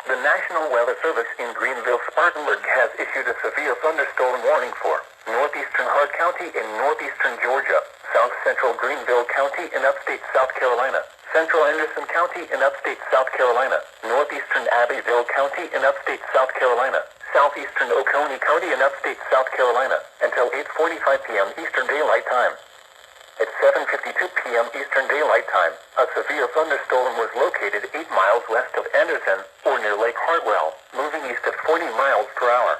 The National Weather Service in Greenville-Spartanburg has issued a severe thunderstorm warning for northeastern Hart County in northeastern Georgia, south central Greenville County in upstate South Carolina, central Anderson County in upstate South Carolina, northeastern Abbeville County in upstate South Carolina, southeastern Oconee County in upstate South Carolina, until 8:45 p.m. Eastern Daylight Time. At 7:52 p.m. Eastern Daylight Time, a severe thunderstorm was located 8 miles west of Anderson, or near Lake Hartwell, moving east at 40 miles per hour.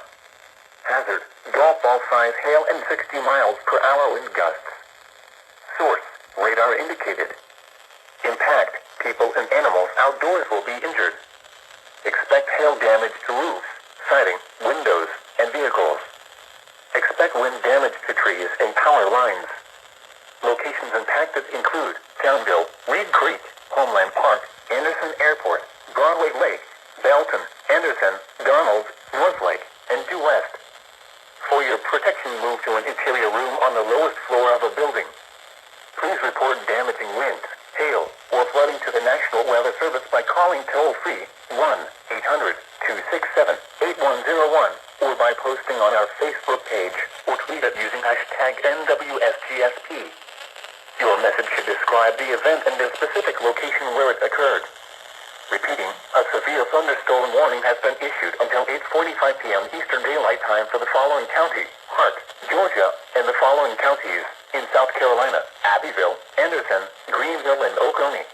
Hazard, golf ball size hail and 60 miles per hour wind gusts. Source, radar indicated. Impact, people and animals outdoors will be injured. Expect hail damage to roofs, siding, windows, and vehicles. Expect wind damage to trees and power lines. Locations impacted include Townville, Reed Creek, Homeland Park, Anderson Airport, Broadway Lake, Belton, Anderson, Donald, Northlake, and Due West. For your protection, move to an interior room on the lowest floor of a building. Please report damaging winds, hail, or flooding to the National Weather Service by calling toll-free 1-800-267-8101 or by posting on our Facebook page or tweet it using hashtag NWSGSP. Your message should describe the event and the specific location where it occurred. Repeating, a severe thunderstorm warning has been issued until 8:45 p.m. Eastern Daylight Time for the following county, Hart, Georgia, and the following counties in South Carolina, Abbeville, Anderson, Greenville, and Oconee.